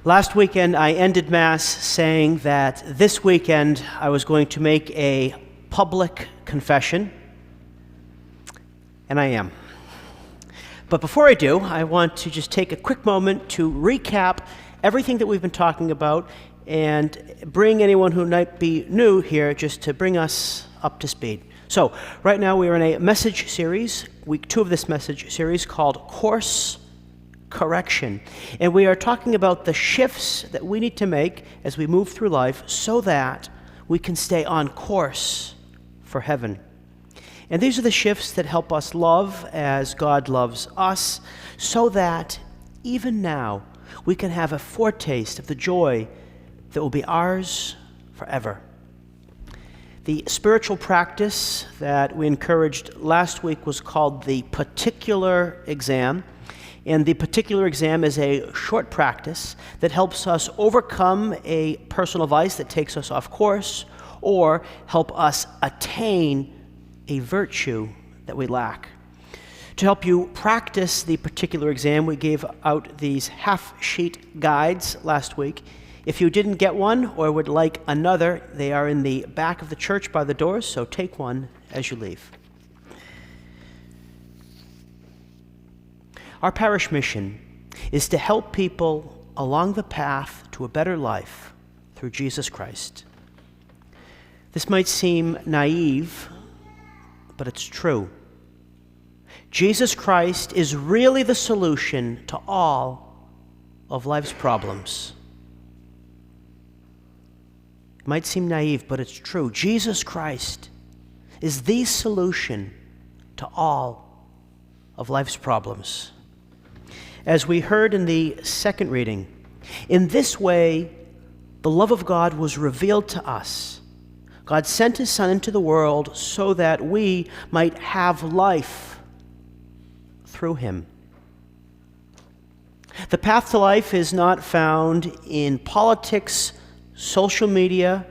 Last weekend, I ended Mass saying that this weekend I was going to make a public confession, and I am. But before I do, I want to just take a quick moment to recap everything that we've been talking about and bring anyone who might be new here just to bring us up to speed. So, right now we are in a message series, week 2 of this message series called Course Correction. And we are talking about the shifts that we need to make as we move through life so that we can stay on course for heaven. And these are the shifts that help us love as God loves us, so that even now we can have a foretaste of the joy that will be ours forever. The spiritual practice that we encouraged last week was called the particular exam. And the particular exam is a short practice that helps us overcome a personal vice that takes us off course or help us attain a virtue that we lack. To help you practice the particular exam, we gave out these half-sheet guides last week. If you didn't get one or would like another, they are in the back of the church by the doors, so take one as you leave. Our parish mission is to help people along the path to a better life through Jesus Christ. This might seem naive, but it's true. Jesus Christ is really the solution to all of life's problems. It might seem naive, but it's true. Jesus Christ is the solution to all of life's problems. As we heard in the second reading, in this way, the love of God was revealed to us. God sent his Son into the world so that we might have life through him. The path to life is not found in politics, social media,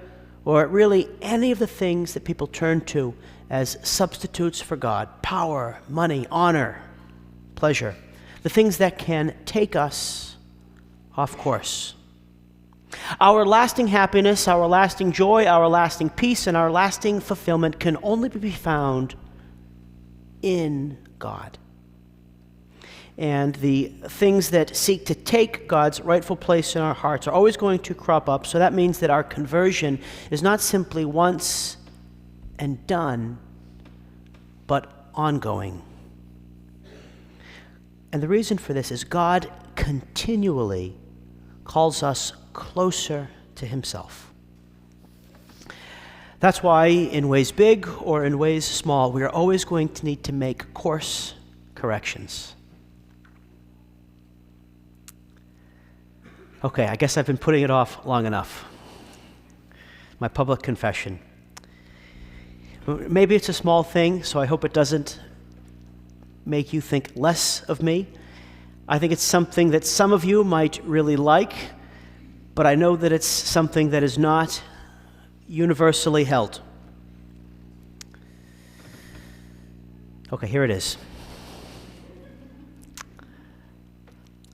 or really any of the things that people turn to as substitutes for God: power, money, honor, pleasure. The things that can take us off course. Our lasting happiness, our lasting joy, our lasting peace, and our lasting fulfillment can only be found in God. And the things that seek to take God's rightful place in our hearts are always going to crop up, so that means that our conversion is not simply once and done, but ongoing. And the reason for this is God continually calls us closer to himself. That's why in ways big or in ways small, we are always going to need to make course corrections. Okay, I guess I've been putting it off long enough. My public confession. Maybe it's a small thing, so I hope it doesn't make you think less of me. I think it's something that some of you might really like, but I know that it's something that is not universally held. Okay, here it is.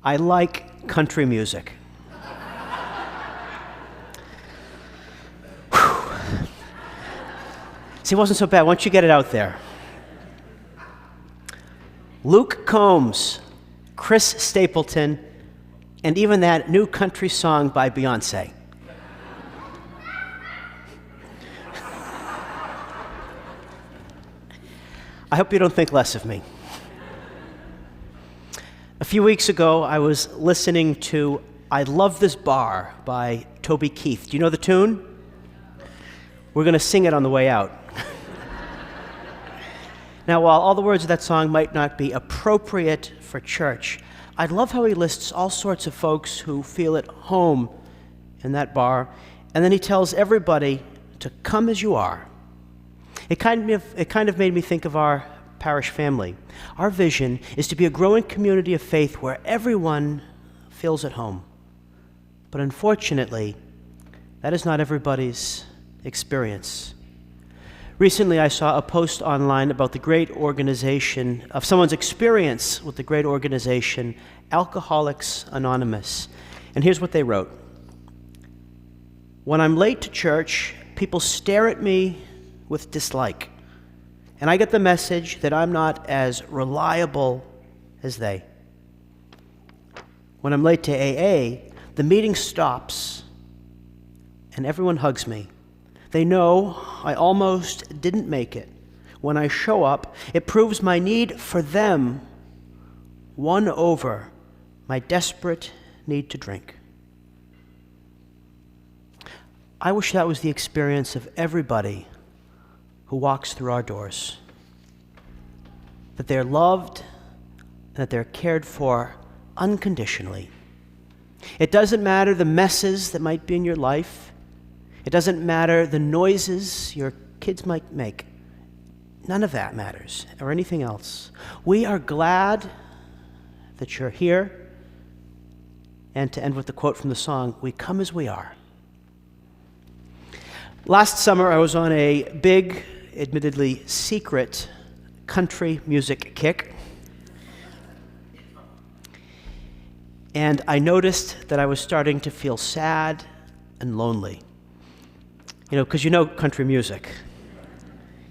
I like country music. See, it wasn't so bad. Why don't you get it out there? Luke Combs, Chris Stapleton, and even that new country song by Beyonce. I hope you don't think less of me. A few weeks ago, I was listening to I Love This Bar by Toby Keith. Do you know the tune? We're going to sing it on the way out. Now, while all the words of that song might not be appropriate for church, I love how he lists all sorts of folks who feel at home in that bar, and then he tells everybody to come as you are. It kind of made me think of our parish family. Our vision is to be a growing community of faith where everyone feels at home. But unfortunately, that is not everybody's experience. Recently, I saw a post online about the great organization, of someone's experience with the great organization, Alcoholics Anonymous. And here's what they wrote. When I'm late to church, people stare at me with dislike, and I get the message that I'm not as reliable as they. When I'm late to AA, the meeting stops, and everyone hugs me. They know I almost didn't make it. When I show up, it proves my need for them won over my desperate need to drink. I wish that was the experience of everybody who walks through our doors. That they're loved and that they're cared for unconditionally. It doesn't matter the messes that might be in your life. It doesn't matter the noises your kids might make. None of that matters, or anything else. We are glad that you're here. And to end with the quote from the song, we come as we are. Last summer, I was on a big, admittedly secret, country music kick. And I noticed that I was starting to feel sad and lonely. Because you know country music.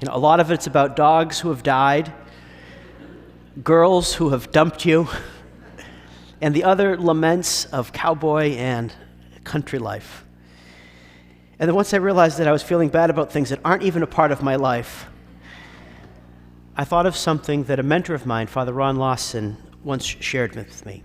A lot of it's about dogs who have died, girls who have dumped you, and the other laments of cowboy and country life. And then once I realized that I was feeling bad about things that aren't even a part of my life, I thought of something that a mentor of mine, Father Ron Lawson, once shared with me.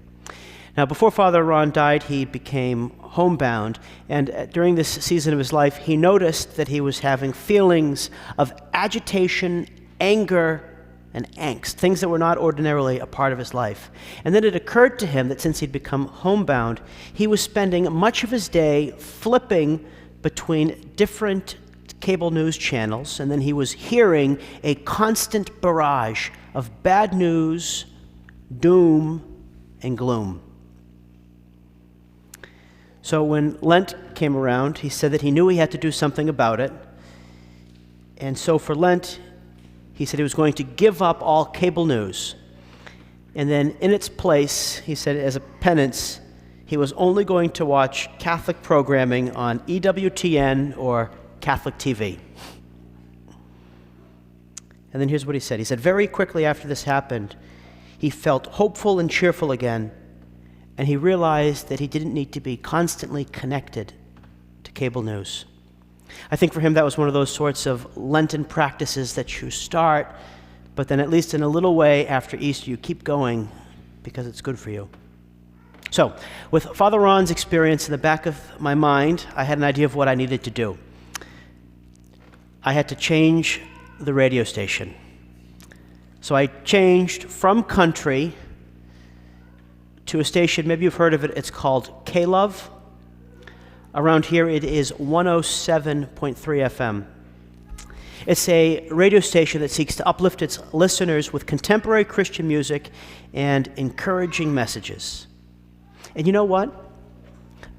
Now, before Father Ron died, he became homebound, and during this season of his life, he noticed that he was having feelings of agitation, anger, and angst, things that were not ordinarily a part of his life. And then it occurred to him that since he'd become homebound, he was spending much of his day flipping between different cable news channels, and then he was hearing a constant barrage of bad news, doom, and gloom. So when Lent came around, he said that he knew he had to do something about it. And so for Lent, he said he was going to give up all cable news. And then in its place, he said as a penance, he was only going to watch Catholic programming on EWTN or Catholic TV. And then here's what he said. He said, very quickly after this happened, he felt hopeful and cheerful again, and he realized that he didn't need to be constantly connected to cable news. I think for him that was one of those sorts of Lenten practices that you start, but then at least in a little way after Easter you keep going because it's good for you. So, with Father Ron's experience in the back of my mind, I had an idea of what I needed to do. I had to change the radio station. So I changed from country to a station, maybe you've heard of it, it's called K-Love. Around here it is 107.3 FM. It's a radio station that seeks to uplift its listeners with contemporary Christian music and encouraging messages. And you know what?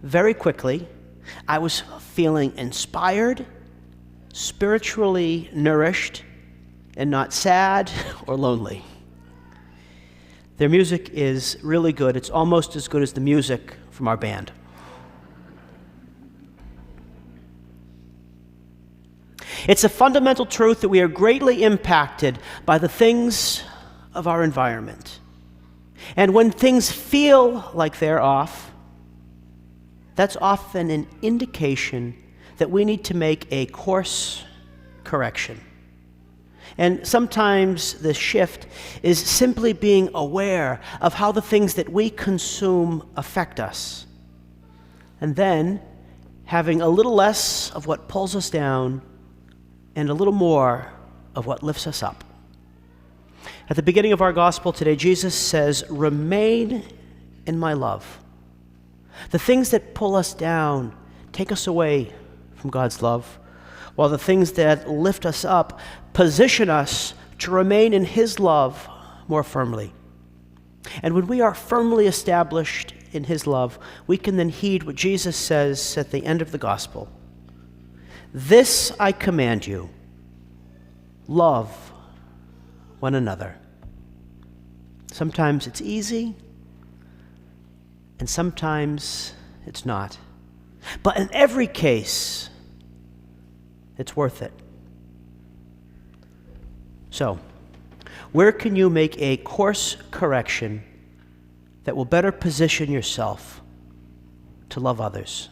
Very quickly, I was feeling inspired, spiritually nourished, and not sad or lonely. Their music is really good. It's almost as good as the music from our band. It's a fundamental truth that we are greatly impacted by the things of our environment. And when things feel like they're off, that's often an indication that we need to make a course correction. And sometimes the shift is simply being aware of how the things that we consume affect us. And then having a little less of what pulls us down and a little more of what lifts us up. At the beginning of our gospel today, Jesus says, "Remain in my love." The things that pull us down take us away from God's love, while the things that lift us up position us to remain in His love more firmly. And when we are firmly established in His love, we can then heed what Jesus says at the end of the gospel. "This I command you, love one another." Sometimes it's easy, and sometimes it's not. But in every case, it's worth it. So, where can you make a course correction that will better position yourself to love others?